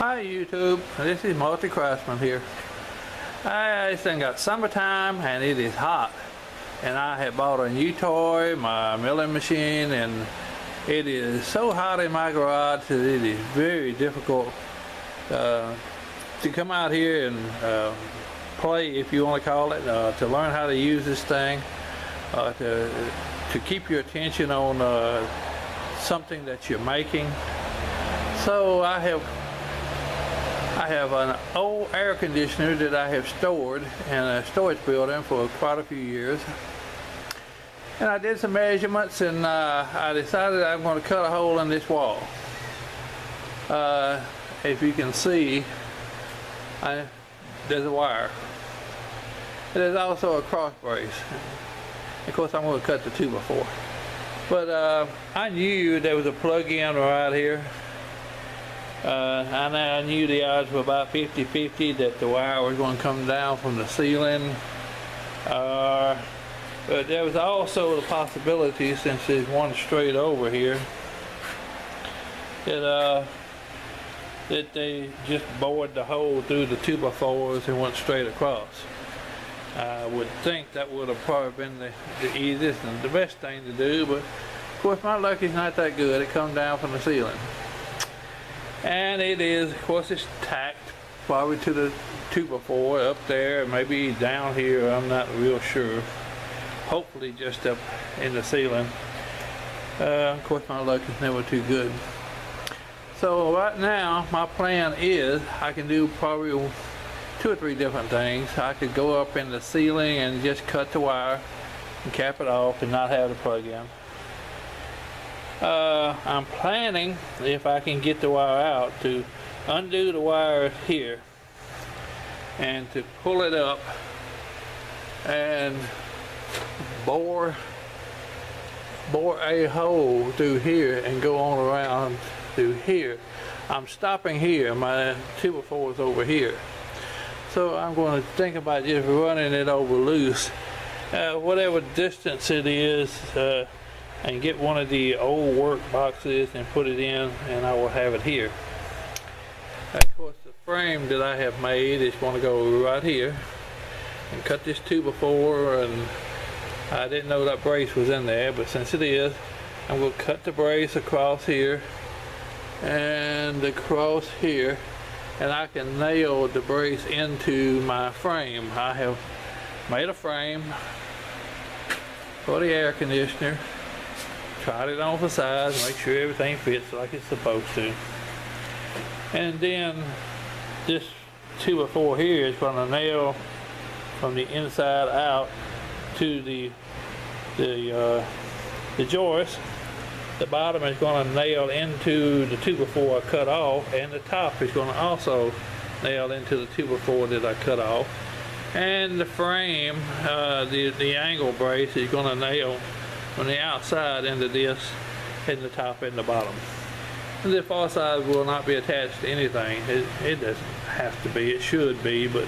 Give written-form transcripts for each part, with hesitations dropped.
Hi YouTube, this is Multi Craftsman here. It's done got summertime and it is hot, and I have bought a new toy, my milling machine, and it is so hot in my garage that it is very difficult to come out here and play, if you want to call it, to learn how to use this thing, to keep your attention on something that you're making. So I have an old air conditioner that I have stored in a storage building for quite a few years, and I did some measurements, and I decided I'm going to cut a hole in this wall. If you can see, there's a wire. There's also a cross brace. Of course, I'm going to cut the 2x4, but I knew there was a plug-in right here. I knew the odds were about 50-50 that the wire was going to come down from the ceiling, but there was also the possibility, since there's one straight over here, that they just bored the hole through the 2x4s and went straight across. I would think that would have probably been the easiest and the best thing to do, but of course my luck is not that good. It comes down from the ceiling. And it is, of course, it's tacked probably to the 2x4 up there, maybe down here, I'm not real sure. Hopefully just up in the ceiling. Of course my luck is never too good. So right now my plan is I can do probably 2 or 3 different things. I could go up in the ceiling and just cut the wire and cap it off and not have the plug in. I'm planning, if I can get the wire out, to undo the wire here and to pull it up and bore a hole through here and go on around through here. I'm stopping here, my 2x4 is over here, so I'm going to think about just running it over loose, whatever distance it is, and get one of the old work boxes and put it in, and I will have it here. Of course, the frame that I have made is going to go right here and cut this 2x4, and I didn't know that brace was in there, but since it is, I'm going to cut the brace across here and across here, and I can nail the brace into my frame. I have made a frame for the air conditioner, tried it on for size, make sure everything fits like it's supposed to. And then this 2x4 here is going to nail from the inside out to the joist. The bottom is going to nail into the 2x4 I cut off, and the top is going to also nail into the 2x4 that I cut off. And the frame, the angle brace, is going to nail from the outside into this, in the top and the bottom. And the far side will not be attached to anything. It doesn't have to be, it should be, but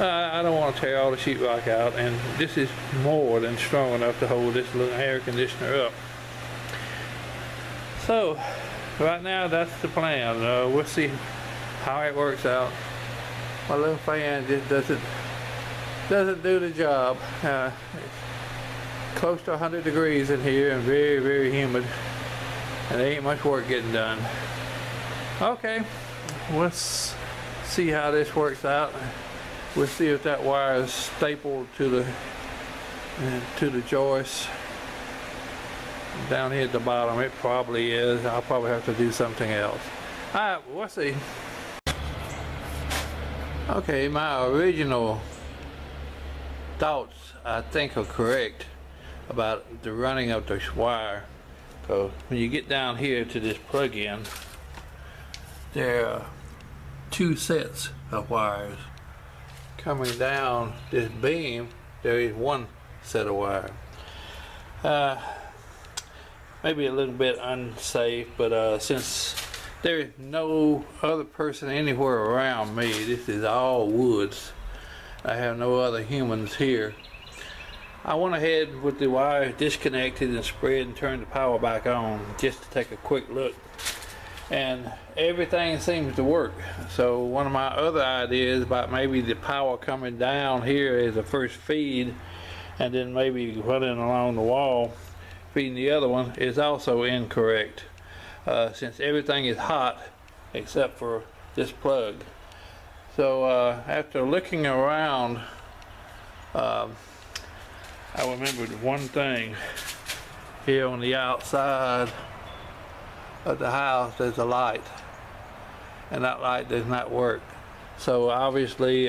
I don't want to tear all the sheetrock out, and this is more than strong enough to hold this little air conditioner up. So right now that's the plan. We'll see how it works out. My little fan just doesn't do the job. Close to 100 degrees in here and very, very humid, and there ain't much work getting done. Okay, let's see how this works out. We'll see if that wire is stapled to the joist down here at the bottom. It probably is. I'll probably have to do something else. Alright, we'll see. Okay, my original thoughts I think are correct about the running of this wire. So when you get down here to this plug-in, there are 2 sets of wires. Coming down this beam, there is 1 set of wire. Maybe a little bit unsafe, but since there is no other person anywhere around me, this is all woods, I have no other humans here, I went ahead with the wire disconnected and spread and turned the power back on just to take a quick look and everything seems to work. So one of my other ideas about maybe the power coming down here is the first feed, and then maybe running along the wall feeding the other one is also incorrect, since everything is hot except for this plug. So after looking around, I remembered one thing. Here on the outside of the house there's a light, and that light does not work. So obviously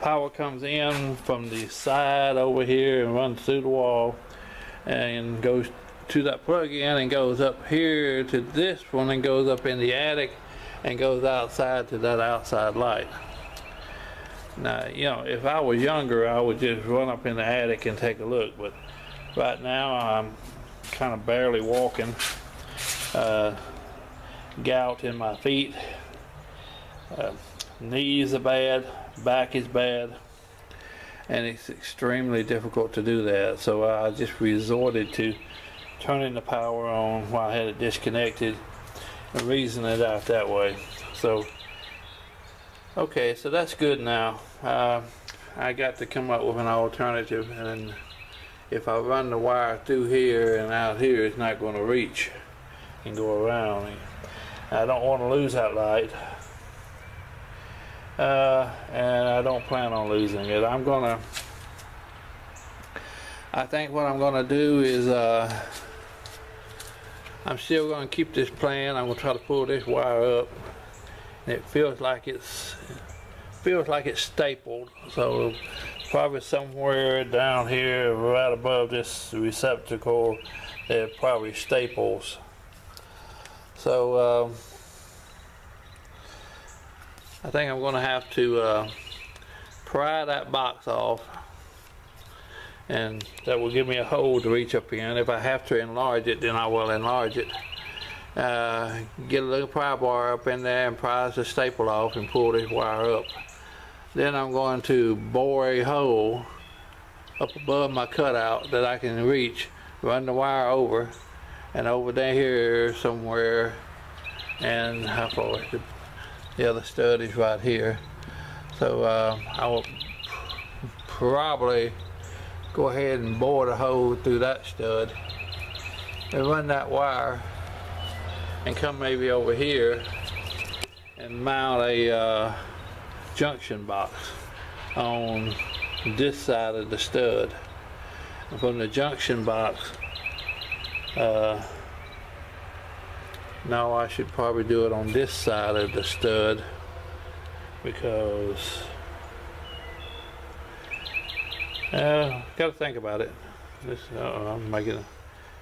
power comes in from the side over here and runs through the wall and goes to that plug-in and goes up here to this one and goes up in the attic and goes outside to that outside light. Now, you know, if I was younger I would just run up in the attic and take a look, but right now I'm kind of barely walking, gout in my feet, knees are bad, back is bad, and it's extremely difficult to do that. So I just resorted to turning the power on while I had it disconnected and reasoning it out that way. So okay, so that's good now. I got to come up with an alternative, and if I run the wire through here and out here, it's not going to reach and go around. I don't want to lose that light, and I don't plan on losing it. I think what I'm gonna do is I'm still gonna keep this plan. I'm gonna try to pull this wire up, and it feels like it's stapled. So probably somewhere down here, right above this receptacle, there are probably staples. So I think I'm going to have to pry that box off, and that will give me a hole to reach up in. If I have to enlarge it, then I will enlarge it. Get a little pry bar up in there and prise the staple off and pull this wire up. Then I'm going to bore a hole up above my cutout that I can reach, run the wire over, and over there here somewhere, and how far is the other stud is right here. So I will probably go ahead and bore the hole through that stud and run that wire and come maybe over here and mount a junction box on this side of the stud. And from the junction box, now I should probably do it on this side of the stud, because gotta think about it. This, I'm making a,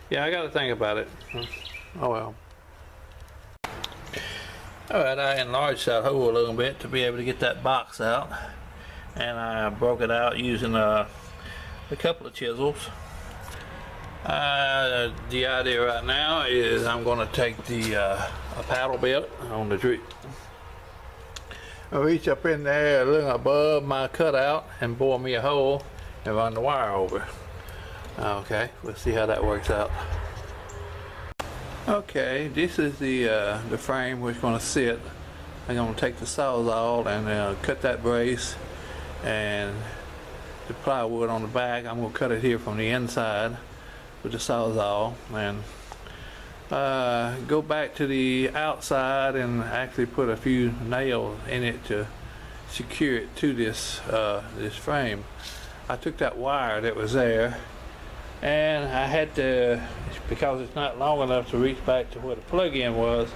yeah, I gotta think about it. Oh well. Alright, I enlarged that hole a little bit to be able to get that box out, and I broke it out using a couple of chisels. The idea right now is I'm going to take the a paddle bit on the tree. I'll reach up in there a little above my cutout and bore me a hole and run the wire over. Okay, we'll see how that works out. Okay, this is the frame where it's going to sit. I'm going to take the Sawzall and cut that brace, and the plywood on the back, I'm going to cut it here from the inside with the Sawzall, and go back to the outside and actually put a few nails in it to secure it to this this frame. I took that wire that was there, and I had to, because it's not long enough to reach back to where the plug-in was,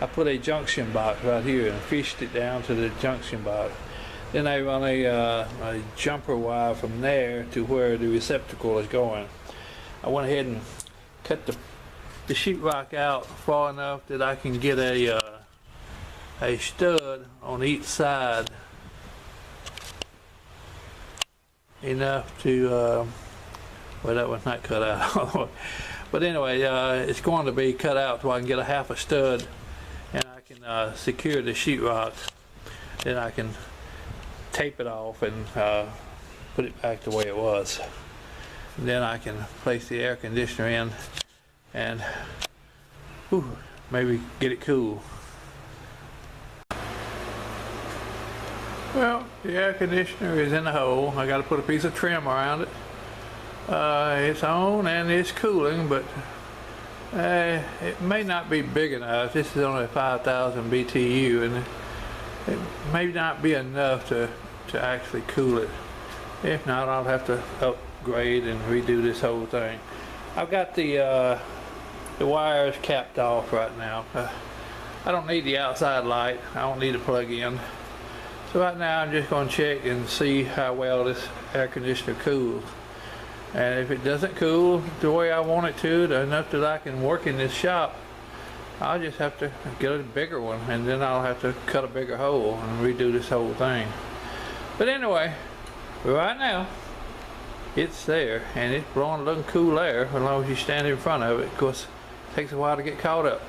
I put a junction box right here and fished it down to the junction box. Then I run a jumper wire from there to where the receptacle is going. I went ahead and cut the sheetrock out far enough that I can get a stud on each side, enough to well, that one's not cut out. But anyway, it's going to be cut out so I can get a half a stud, and I can secure the sheetrock. Then I can tape it off and put it back the way it was. And then I can place the air conditioner in, and maybe get it cool. Well, the air conditioner is in the hole. I got to put a piece of trim around it. It's on and it's cooling, but it may not be big enough. This is only 5,000 BTU, and it may not be enough to actually cool it. If not, I'll have to upgrade and redo this whole thing. I've got the wires capped off right now. I don't need the outside light. I don't need to plug in. So right now I'm just going to check and see how well this air conditioner cools. And if it doesn't cool the way I want it to, enough that I can work in this shop, I'll just have to get a bigger one, and then I'll have to cut a bigger hole and redo this whole thing. But anyway, right now it's there and it's blowing a little cool air as long as you stand in front of it. Of course, it takes a while to get caught up.